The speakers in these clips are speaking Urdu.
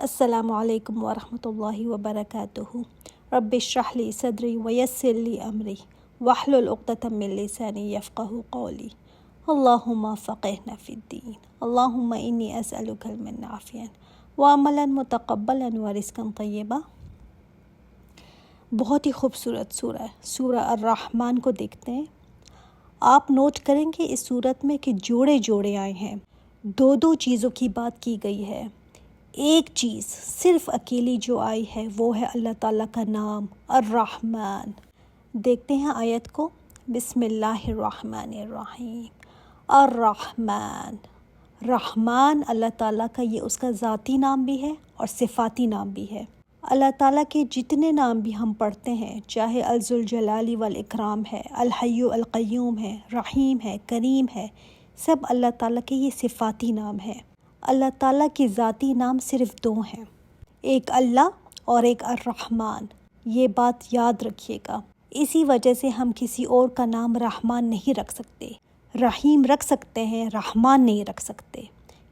السلام علیکم ورحمۃ اللہ وبرکاتہ۔ رب اشرح لی صدری ویسر لی امری واحلل عقدۃ من لسانی یفقہوا قولی۔ اللہم فقہنا فی الدین، اللہم انی اسألک علما نافعا وعملا متقبلا ورزقا طیبا۔ بہت ہی خوبصورت سورہ الرحمن کو دیکھتے ہیں۔ آپ نوٹ کریں گے اس سورت میں کہ جوڑے جوڑے آئے ہیں، دو چیزوں کی بات کی گئی ہے۔ ایک چیز صرف اکیلی جو آئی ہے وہ ہے اللہ تعالیٰ کا نام الرحمن۔ دیکھتے ہیں آیت کو۔ بسم اللہ الرحمن الرحیم۔ الرحمن، رحمان اللہ تعالیٰ کا یہ اس کا ذاتی نام بھی ہے اور صفاتی نام بھی ہے۔ اللہ تعالیٰ کے جتنے نام بھی ہم پڑھتے ہیں، چاہے ذوالجلال والاکرام ہے، الحی القیوم ہے، رحیم ہے، کریم ہے، سب اللہ تعالیٰ کے یہ صفاتی نام ہے۔ اللہ تعالیٰ کی ذاتی نام صرف دو ہیں، ایک اللہ اور ایک الرحمن۔ یہ بات یاد رکھیے گا۔ اسی وجہ سے ہم کسی اور کا نام رحمان نہیں رکھ سکتے۔ رحیم رکھ سکتے ہیں، رحمان نہیں رکھ سکتے۔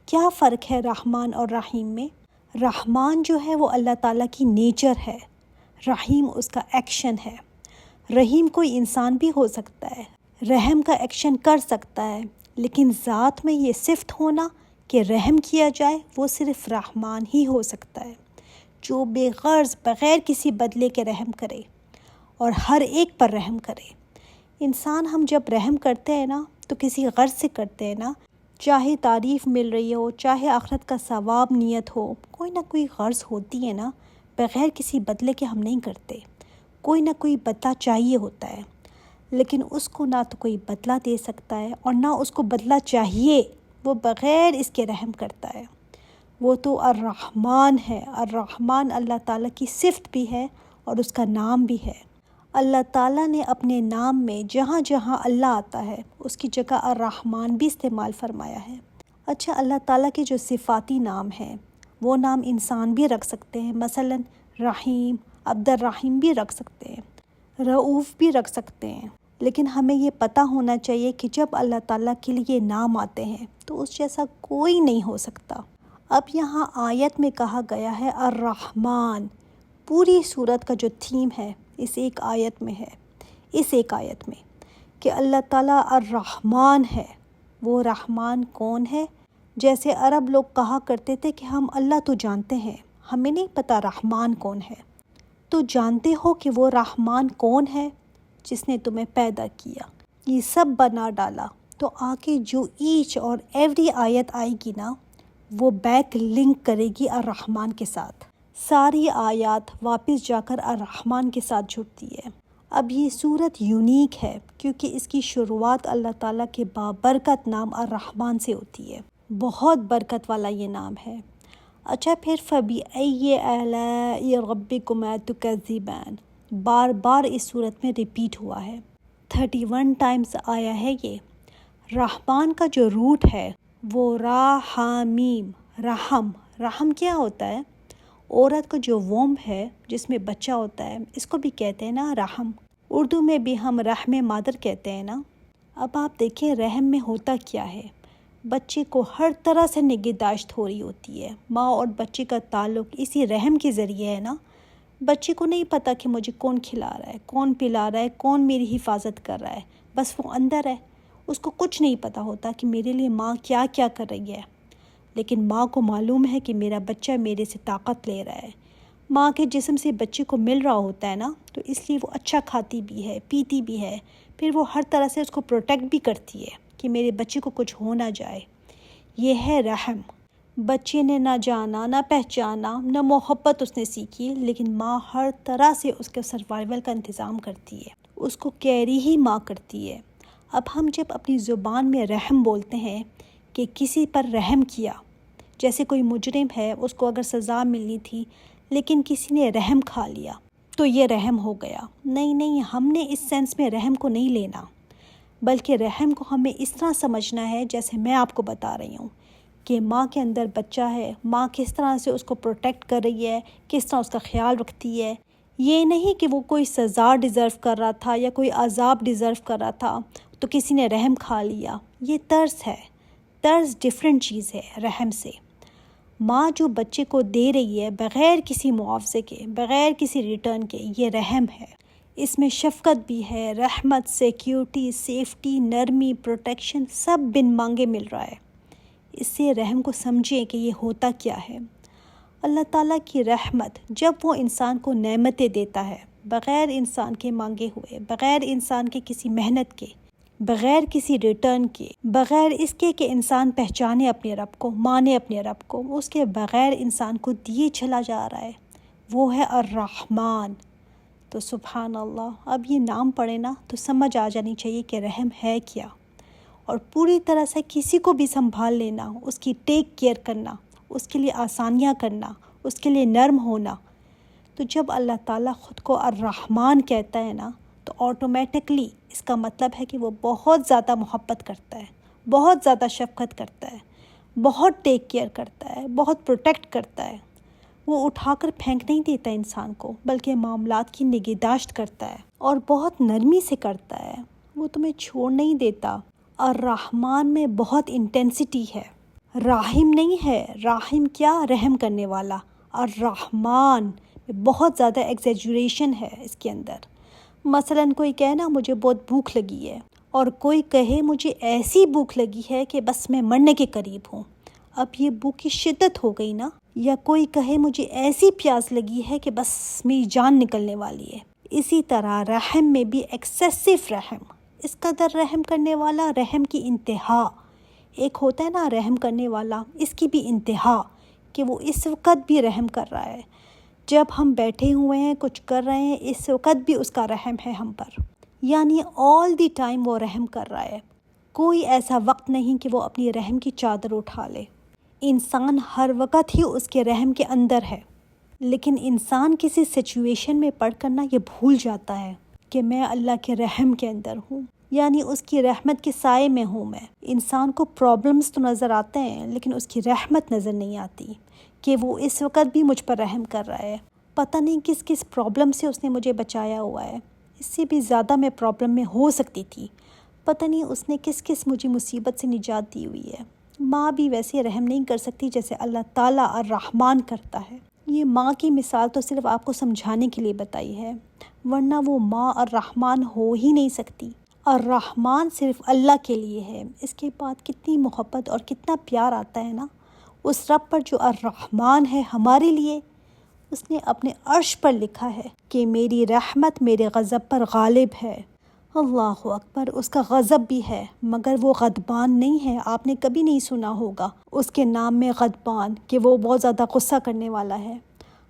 کیا فرق ہے رحمان اور رحیم میں؟ رحمان جو ہے وہ اللہ تعالیٰ کی نیچر ہے، رحیم اس کا ایکشن ہے۔ رحیم کوئی انسان بھی ہو سکتا ہے، رحم کا ایکشن کر سکتا ہے، لیکن ذات میں یہ صفت ہونا کہ رحم کیا جائے وہ صرف رحمان ہی ہو سکتا ہے، جو بے غرض بغیر کسی بدلے کے رحم کرے اور ہر ایک پر رحم کرے۔ انسان ہم جب رحم کرتے ہیں نا تو کسی غرض سے کرتے ہیں نا، چاہے تعریف مل رہی ہو، چاہے آخرت کا ثواب نیت ہو، کوئی نہ کوئی غرض ہوتی ہے نا، بغیر کسی بدلے کے ہم نہیں کرتے۔ کوئی نہ کوئی بدلہ چاہیے ہوتا ہے، لیکن اس کو نہ تو کوئی بدلہ دے سکتا ہے اور نہ اس کو بدلہ چاہیے، وہ بغیر اس کے رحم کرتا ہے۔ وہ تو الرحمن ہے۔ الرحمن اللہ تعالیٰ کی صفت بھی ہے اور اس کا نام بھی ہے۔ اللہ تعالیٰ نے اپنے نام میں جہاں جہاں اللہ آتا ہے اس کی جگہ الرحمن بھی استعمال فرمایا ہے۔ اچھا، اللہ تعالیٰ کے جو صفاتی نام ہیں وہ نام انسان بھی رکھ سکتے ہیں، مثلا رحیم، عبد الرحیم بھی رکھ سکتے ہیں، رؤوف بھی رکھ سکتے ہیں، لیکن ہمیں یہ پتہ ہونا چاہیے کہ جب اللہ تعالیٰ کے لیے نام آتے ہیں تو اس جیسا کوئی نہیں ہو سکتا۔ اب یہاں آیت میں کہا گیا ہے الرحمن۔ پوری سورت کا جو تھیم ہے اس ایک آیت میں کہ اللہ تعالیٰ الرحمن ہے۔ وہ رحمان کون ہے؟ جیسے عرب لوگ کہا کرتے تھے کہ ہم اللہ تو جانتے ہیں، ہمیں نہیں پتہ رحمان کون ہے۔ تو جانتے ہو کہ وہ رحمان کون ہے؟ جس نے تمہیں پیدا کیا، یہ سب بنا ڈالا۔ تو آگے جو ایچ اور ایوری آیت آئے گی نا، وہ بیک لنک کرے گی الرحمن کے ساتھ۔ ساری آیات واپس جا کر الرحمن کے ساتھ جڑتی ہے۔ اب یہ صورت یونیک ہے کیونکہ اس کی شروعات اللہ تعالیٰ کے بابرکت نام الرحمن سے ہوتی ہے۔ بہت برکت والا یہ نام ہے۔ اچھا، پھر فَبِأَيِّ آلَاءِ رَبِّكُمَا تُكَذِّبَانِ بار بار اس صورت میں ریپیٹ ہوا ہے، 31 ٹائمز آیا ہے یہ۔ رحمان کا جو روٹ ہے وہ راحمیم، رحم کیا ہوتا ہے؟ عورت کا جو وومب ہے جس میں بچہ ہوتا ہے، اس کو بھی کہتے ہیں نا رحم۔ اردو میں بھی ہم رحم مادر کہتے ہیں نا۔ اب آپ دیکھیں رحم میں ہوتا کیا ہے۔ بچے کو ہر طرح سے نگہداشت ہو رہی ہوتی ہے۔ ماں اور بچے کا تعلق اسی رحم کے ذریعے ہے نا۔ بچے کو نہیں پتہ کہ مجھے کون کھلا رہا ہے، کون پلا رہا ہے، کون میری حفاظت کر رہا ہے، بس وہ اندر ہے۔ اس کو کچھ نہیں پتہ ہوتا کہ میرے لیے ماں کیا کیا کر رہی ہے، لیکن ماں کو معلوم ہے کہ میرا بچہ میرے سے طاقت لے رہا ہے۔ ماں کے جسم سے بچے کو مل رہا ہوتا ہے نا، تو اس لیے وہ اچھا کھاتی بھی ہے، پیتی بھی ہے، پھر وہ ہر طرح سے اس کو پروٹیکٹ بھی کرتی ہے کہ میرے بچے کو کچھ ہو نہ جائے۔ یہ ہے رحم۔ بچے نے نہ جانا، نہ پہچانا، نہ محبت اس نے سیکھی، لیکن ماں ہر طرح سے اس کے سروائیول کا انتظام کرتی ہے، اس کو کیری ہی ماں کرتی ہے۔ اب ہم جب اپنی زبان میں رحم بولتے ہیں کہ کسی پر رحم کیا، جیسے کوئی مجرم ہے، اس کو اگر سزا ملنی تھی لیکن کسی نے رحم کھا لیا تو یہ رحم ہو گیا۔ نہیں، ہم نے اس سینس میں رحم کو نہیں لینا، بلکہ رحم کو ہمیں اس طرح سمجھنا ہے جیسے میں آپ کو بتا رہی ہوں کہ ماں کے اندر بچہ ہے، ماں کس طرح سے اس کو پروٹیکٹ کر رہی ہے، کس طرح اس کا خیال رکھتی ہے۔ یہ نہیں کہ وہ کوئی سزا ڈیزرو کر رہا تھا یا کوئی عذاب ڈیزرو کر رہا تھا تو کسی نے رحم کھا لیا۔ یہ طرز ہے، طرز ڈیفرنٹ چیز ہے رحم سے۔ ماں جو بچے کو دے رہی ہے بغیر کسی معاوضے کے، بغیر کسی ریٹرن کے، یہ رحم ہے۔ اس میں شفقت بھی ہے، رحمت، سیکیورٹی، سیفٹی، نرمی، پروٹیکشن سب بن مانگے مل رہا ہے۔ اس سے رحم کو سمجھیں کہ یہ ہوتا کیا ہے۔ اللہ تعالیٰ کی رحمت جب وہ انسان کو نعمتیں دیتا ہے بغیر انسان کے مانگے ہوئے، بغیر انسان کے کسی محنت کے، بغیر کسی ریٹرن کے، بغیر اس کے کہ انسان پہچانے اپنے رب کو، مانے اپنے رب کو، اس کے بغیر انسان کو دیے چلا جا رہا ہے، وہ ہے الرحمن۔ تو سبحان اللہ، اب یہ نام پڑھے نا تو سمجھ آ جانی چاہیے کہ رحم ہے کیا، اور پوری طرح سے کسی کو بھی سنبھال لینا، اس کی ٹیک کیئر کرنا، اس کے لیے آسانیاں کرنا، اس کے لیے نرم ہونا۔ تو جب اللہ تعالیٰ خود کو الرحمن کہتا ہے نا تو آٹومیٹکلی اس کا مطلب ہے کہ وہ بہت زیادہ محبت کرتا ہے، بہت زیادہ شفقت کرتا ہے، بہت ٹیک کیئر کرتا ہے، بہت پروٹیکٹ کرتا ہے۔ وہ اٹھا کر پھینک نہیں دیتا انسان کو، بلکہ معاملات کی نگہداشت کرتا ہے اور بہت نرمی سے کرتا ہے۔ وہ تمہیں چھوڑ نہیں دیتا۔ الرحمن میں بہت انٹینسٹی ہے، راحم نہیں ہے۔ راحم کیا؟ رحم کرنے والا۔ الرحمن میں بہت زیادہ ایگزیجریشن ہے اس کے اندر۔ مثلاً کوئی کہے نا مجھے بہت بھوک لگی ہے، اور کوئی کہے مجھے ایسی بھوک لگی ہے کہ بس میں مرنے کے قریب ہوں، اب یہ بھوک کی شدت ہو گئی نا۔ یا کوئی کہے مجھے ایسی پیاس لگی ہے کہ بس میری جان نکلنے والی ہے۔ اسی طرح رحم میں بھی ایکسیسو رحم، اس قدر رحم کرنے والا، رحم کی انتہا۔ ایک ہوتا ہے نا رحم کرنے والا، اس کی بھی انتہا کہ وہ اس وقت بھی رحم کر رہا ہے، جب ہم بیٹھے ہوئے ہیں کچھ کر رہے ہیں اس وقت بھی اس کا رحم ہے ہم پر، یعنی آل دی ٹائم وہ رحم کر رہا ہے۔ کوئی ایسا وقت نہیں کہ وہ اپنی رحم کی چادر اٹھا لے۔ انسان ہر وقت ہی اس کے رحم کے اندر ہے، لیکن انسان کسی سچویشن میں پڑ کر نا یہ بھول جاتا ہے کہ میں اللہ کے رحم کے اندر ہوں، یعنی اس کی رحمت کے سائے میں ہوں میں۔ انسان کو پرابلمز تو نظر آتے ہیں لیکن اس کی رحمت نظر نہیں آتی کہ وہ اس وقت بھی مجھ پر رحم کر رہا ہے۔ پتہ نہیں کس کس پرابلم سے اس نے مجھے بچایا ہوا ہے، اس سے بھی زیادہ میں پرابلم میں ہو سکتی تھی، پتہ نہیں اس نے کس کس مجھے مصیبت سے نجات دی ہوئی ہے۔ ماں بھی ویسے رحم نہیں کر سکتی جیسے اللہ تعالیٰ الرحمن کرتا ہے۔ یہ ماں کی مثال تو صرف آپ کو سمجھانے کے لیے بتائی ہے، ورنہ وہ ماں الرحمن ہو ہی نہیں سکتی۔ الرحمن صرف اللہ کے لیے ہے۔ اس کے بعد کتنی محبت اور کتنا پیار آتا ہے نا اس رب پر جو الرحمن ہے ہمارے لیے۔ اس نے اپنے عرش پر لکھا ہے کہ میری رحمت میرے غضب پر غالب ہے۔ اللہ اکبر، اس کا غضب بھی ہے مگر وہ غضبان نہیں ہے۔ آپ نے کبھی نہیں سنا ہوگا اس کے نام میں غضبان کہ وہ بہت زیادہ غصہ کرنے والا ہے،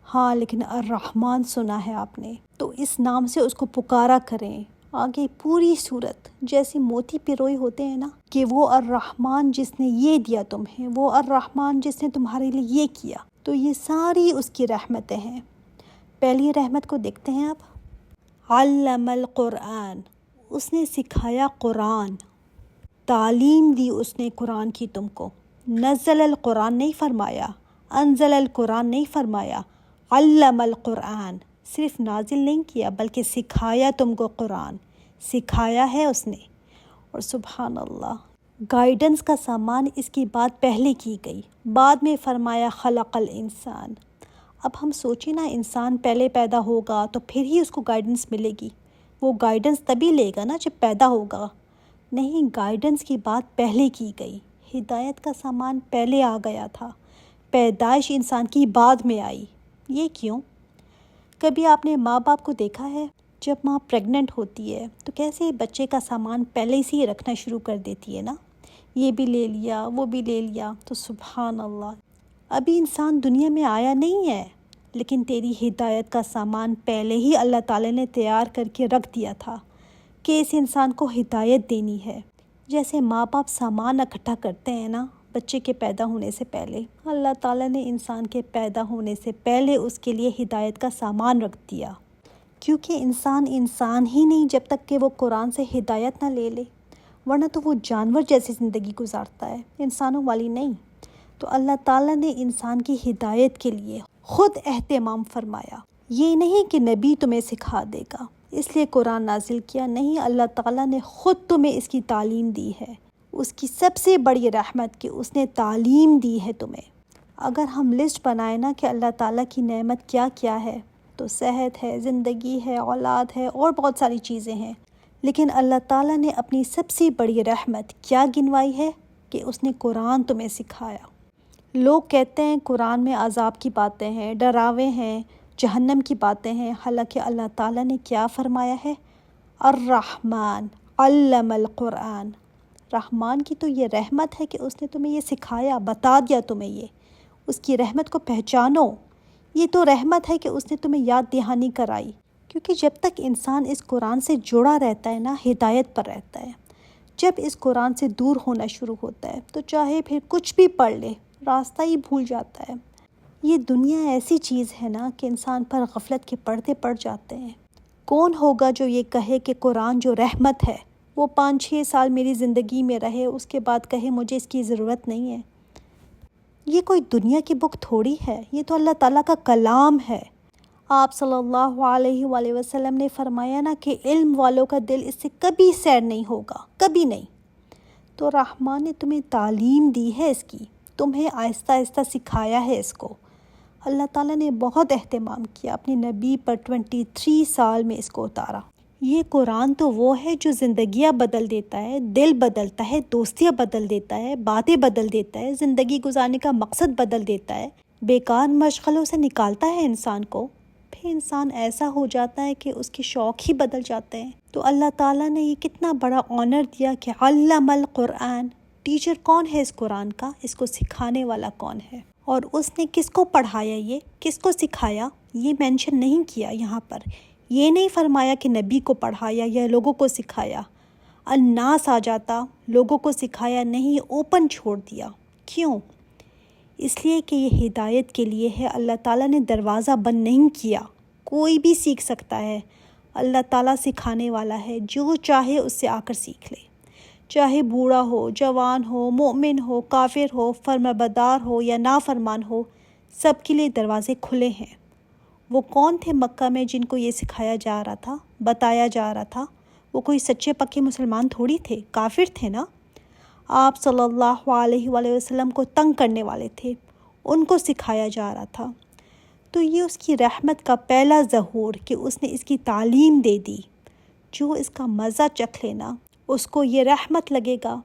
ہاں لیکن الرحمن سنا ہے آپ نے، تو اس نام سے اس کو پکارا کریں۔ آگے پوری صورت جیسی موتی پروئے ہوتے ہیں نا کہ وہ الرحمن جس نے یہ دیا تمہیں، وہ الرحمن جس نے تمہارے لیے یہ کیا، تو یہ ساری اس کی رحمتیں ہیں۔ پہلی رحمت کو دیکھتے ہیں آپ، علم القرآن، اس نے سکھایا قرآن، تعلیم دی اس نے قرآن کی تم کو۔ نزل القرآن نہیں فرمایا، انزل القرآن نہیں فرمایا، علم القرآن، صرف نازل نہیں کیا بلکہ سکھایا تم کو قرآن، سکھایا ہے اس نے۔ اور سبحان اللہ، گائیڈنس کا سامان اس کی بات پہلے کی گئی، بعد میں فرمایا خلق الانسان۔ اب ہم سوچیں نا انسان پہلے پیدا ہوگا تو پھر ہی اس کو گائیڈنس ملے گی، وہ گائیڈنس تبھی لے گا نا جب پیدا ہوگا۔ نہیں، گائیڈنس کی بات پہلے کی گئی، ہدایت کا سامان پہلے آ گیا تھا، پیدائش انسان کی بعد میں آئی۔ یہ کیوں؟ کبھی آپ نے ماں باپ کو دیکھا ہے جب ماں پریگننٹ ہوتی ہے تو کیسے بچے کا سامان پہلے سے ہی رکھنا شروع کر دیتی ہے نا، یہ بھی لے لیا وہ بھی لے لیا۔ تو سبحان اللہ، ابھی انسان دنیا میں آیا نہیں ہے لیکن تیری ہدایت کا سامان پہلے ہی اللہ تعالیٰ نے تیار کر کے رکھ دیا تھا کہ اس انسان کو ہدایت دینی ہے۔ جیسے ماں باپ سامان اکٹھا کرتے ہیں نا بچے کے پیدا ہونے سے پہلے، اللہ تعالیٰ نے انسان کے پیدا ہونے سے پہلے اس کے لیے ہدایت کا سامان رکھ دیا، کیونکہ انسان ہی نہیں جب تک کہ وہ قرآن سے ہدایت نہ لے لے، ورنہ تو وہ جانور جیسی زندگی گزارتا ہے، انسانوں والی نہیں۔ تو اللہ تعالیٰ نے انسان کی ہدایت کے لیے خود اہتمام فرمایا۔ یہ نہیں کہ نبی تمہیں سکھا دے گا اس لیے قرآن نازل کیا، نہیں، اللہ تعالیٰ نے خود تمہیں اس کی تعلیم دی ہے۔ اس کی سب سے بڑی رحمت کہ اس نے تعلیم دی ہے تمہیں، اگر ہم لسٹ بنائیں نا کہ اللہ تعالیٰ کی نعمت کیا کیا ہے، تو صحت ہے، زندگی ہے، اولاد ہے اور بہت ساری چیزیں ہیں، لیکن اللہ تعالیٰ نے اپنی سب سے بڑی رحمت کیا گنوائی ہے کہ اس نے قرآن تمہیں سکھایا۔ لوگ کہتے ہیں قرآن میں عذاب کی باتیں ہیں، ڈراوے ہیں، جہنم کی باتیں ہیں، حالانکہ اللہ تعالیٰ نے کیا فرمایا ہے؟ الرحمن علم القرآن۔ رحمان کی تو یہ رحمت ہے کہ اس نے تمہیں یہ سکھایا، بتا دیا تمہیں یہ، اس کی رحمت کو پہچانو۔ یہ تو رحمت ہے کہ اس نے تمہیں یاد دہانی کرائی، کیونکہ جب تک انسان اس قرآن سے جڑا رہتا ہے نا، ہدایت پر رہتا ہے۔ جب اس قرآن سے دور ہونا شروع ہوتا ہے تو چاہے پھر کچھ بھی پڑھ لے، راستہ ہی بھول جاتا ہے۔ یہ دنیا ایسی چیز ہے نا کہ انسان پر غفلت کے پردے پڑ جاتے ہیں۔ کون ہوگا جو یہ کہے کہ قرآن جو رحمت ہے وہ 5-6 سال میری زندگی میں رہے، اس کے بعد کہے مجھے اس کی ضرورت نہیں ہے؟ یہ کوئی دنیا کی بک تھوڑی ہے، یہ تو اللہ تعالیٰ کا کلام ہے۔ آپ صلی اللہ علیہ وآلہ وسلم نے فرمایا نا کہ علم والوں کا دل اس سے کبھی سیر نہیں ہوگا، کبھی نہیں۔ تو رحمان نے تمہیں تعلیم دی ہے اس کی، تمہیں آہستہ آہستہ سکھایا ہے اس کو۔ اللہ تعالیٰ نے بہت اہتمام کیا، اپنے نبی پر 23 سال میں اس کو اتارا۔ یہ قرآن تو وہ ہے جو زندگیاں بدل دیتا ہے، دل بدلتا ہے، دوستیاں بدل دیتا ہے، باتیں بدل دیتا ہے، زندگی گزارنے کا مقصد بدل دیتا ہے، بیکار مشغلوں سے نکالتا ہے انسان کو، پھر انسان ایسا ہو جاتا ہے کہ اس کے شوق ہی بدل جاتے ہیں۔ تو اللہ تعالیٰ نے یہ کتنا بڑا آنر دیا کہ علم القرآن۔ ٹیچر کون ہے اس قرآن کا؟ اس کو سکھانے والا کون ہے؟ اور اس نے کس کو پڑھایا، یہ کس کو سکھایا؟ یہ مینشن نہیں کیا یہاں پر، یہ نہیں فرمایا کہ نبی کو پڑھایا یا لوگوں کو سکھایا۔ الناس آ جاتا، لوگوں کو سکھایا نہیں، اوپن چھوڑ دیا۔ کیوں؟ اس لیے کہ یہ ہدایت کے لیے ہے، اللہ تعالیٰ نے دروازہ بند نہیں کیا، کوئی بھی سیکھ سکتا ہے۔ اللہ تعالیٰ سکھانے والا ہے، جو چاہے اس سے آ کر سیکھ لے، چاہے بوڑھا ہو، جوان ہو، مومن ہو، کافر ہو، فرمانبردار ہو یا نافرمان ہو، سب کے لیے دروازے کھلے ہیں۔ وہ کون تھے مکہ میں جن کو یہ سکھایا جا رہا تھا، بتایا جا رہا تھا؟ وہ کوئی سچے پکے مسلمان تھوڑی تھے، کافر تھے نا۔ آپ صلی اللہ علیہ وآلہ وسلم کو تنگ کرنے والے تھے، ان کو سکھایا جا رہا تھا۔ تو یہ اس کی رحمت کا پہلا ظہور کہ اس نے اس کی تعلیم دے دی۔ جو اس کا مزہ چکھ لینا اس کو یہ رحمت لگے گا،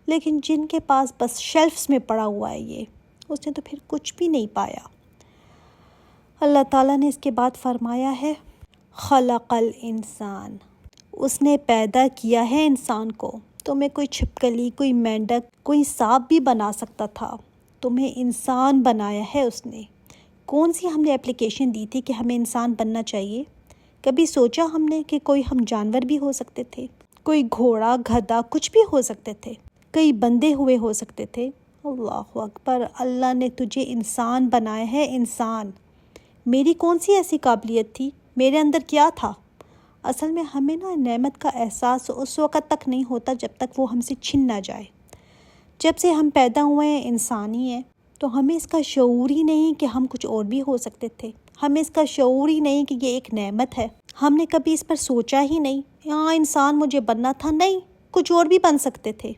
لیکن جن کے پاس بس شیلفز میں پڑا ہوا ہے یہ، اس نے تو پھر کچھ بھی نہیں پایا۔ اللہ تعالیٰ نے اس کے بعد فرمایا ہے خلق الانسان، اس نے پیدا کیا ہے انسان کو۔ تمہیں کوئی چھپکلی، کوئی مینڈک، کوئی سانپ بھی بنا سکتا تھا، تمہیں انسان بنایا ہے اس نے۔ کون سی ہم نے اپلیکیشن دی تھی کہ ہمیں انسان بننا چاہیے؟ کبھی سوچا ہم نے کہ کوئی ہم جانور بھی ہو سکتے تھے، کوئی گھوڑا، گدھا، کچھ بھی ہو سکتے تھے، کئی بندے ہوئے ہو سکتے تھے؟ اللہ اکبر، اللہ نے تجھے انسان بنایا ہے، انسان۔ میری کون سی ایسی قابلیت تھی؟ میرے اندر کیا تھا؟ اصل میں ہمیں نا نعمت کا احساس اس وقت تک نہیں ہوتا جب تک وہ ہم سے چھن نہ جائے۔ جب سے ہم پیدا ہوئے ہیں، انسان ہی ہیں، تو ہمیں اس کا شعور ہی نہیں کہ ہم کچھ اور بھی ہو سکتے تھے، ہمیں اس کا شعور ہی نہیں کہ یہ ایک نعمت ہے۔ ہم نے کبھی اس پر سوچا ہی نہیں، ہاں انسان مجھے بننا تھا، نہیں، کچھ اور بھی بن سکتے تھے۔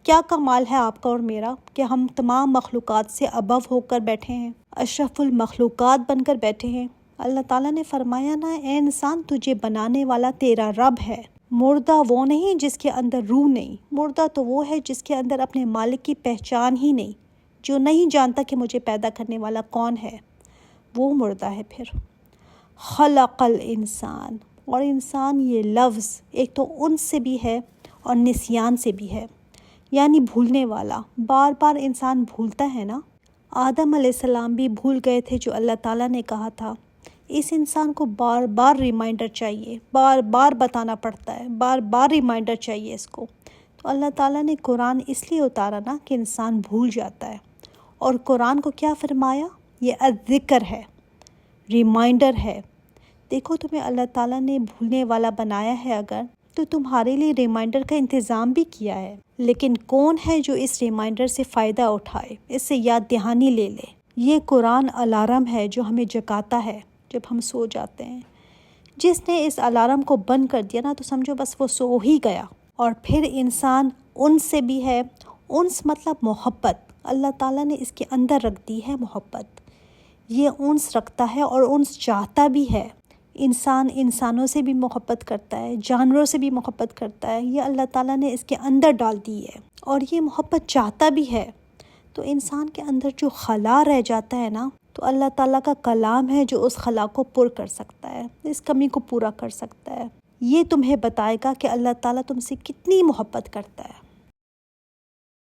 کیا کمال ہے آپ کا اور میرا کہ ہم تمام مخلوقات سے ابو ہو کر بیٹھے ہیں، اشرف المخلوقات بن کر بیٹھے ہیں۔ اللہ تعالیٰ نے فرمایا نا، اے انسان تجھے بنانے والا تیرا رب ہے۔ مردہ وہ نہیں جس کے اندر روح نہیں، مردہ تو وہ ہے جس کے اندر اپنے مالک کی پہچان ہی نہیں، جو نہیں جانتا کہ مجھے پیدا کرنے والا کون ہے، وہ مردہ ہے۔ پھر خلق الانسان، اور انسان یہ لفظ ایک تو انس سے بھی ہے اور نسیان سے بھی ہے، یعنی بھولنے والا۔ بار بار انسان بھولتا ہے نا۔ آدم علیہ السلام بھی بھول گئے تھے جو اللہ تعالیٰ نے کہا تھا۔ اس انسان کو بار بار ریمائنڈر چاہیے، بار بار بتانا پڑتا ہے، بار بار ریمائنڈر چاہیے اس کو۔ تو اللہ تعالیٰ نے قرآن اس لیے اتارا نا کہ انسان بھول جاتا ہے، اور قرآن کو کیا فرمایا؟ یہ الذکر ہے، ریمائنڈر ہے۔ دیکھو تمہیں اللہ تعالیٰ نے بھولنے والا بنایا ہے اگر، تو تمہارے لیے ریمائنڈر کا انتظام بھی کیا ہے، لیکن کون ہے جو اس ریمائنڈر سے فائدہ اٹھائے، اس سے یاد دہانی لے لے؟ یہ قرآن الارم ہے جو ہمیں جگاتا ہے جب ہم سو جاتے ہیں۔ جس نے اس الارم کو بند کر دیا نا، تو سمجھو بس وہ سو ہی گیا۔ اور پھر انسان انس سے بھی ہے، انس مطلب محبت، اللہ تعالیٰ نے اس کے اندر رکھ دی ہے محبت. یہ انس رکھتا ہے اور انس چاہتا بھی ہے. انسان انسانوں سے بھی محبت کرتا ہے، جانوروں سے بھی محبت کرتا ہے. یہ اللہ تعالیٰ نے اس کے اندر ڈال دی ہے اور یہ محبت چاہتا بھی ہے. تو انسان کے اندر جو خلا رہ جاتا ہے نا، تو اللہ تعالیٰ کا کلام ہے جو اس خلا کو پر کر سکتا ہے، اس کمی کو پورا کر سکتا ہے. یہ تمہیں بتائے گا کہ اللہ تعالیٰ تم سے کتنی محبت کرتا ہے.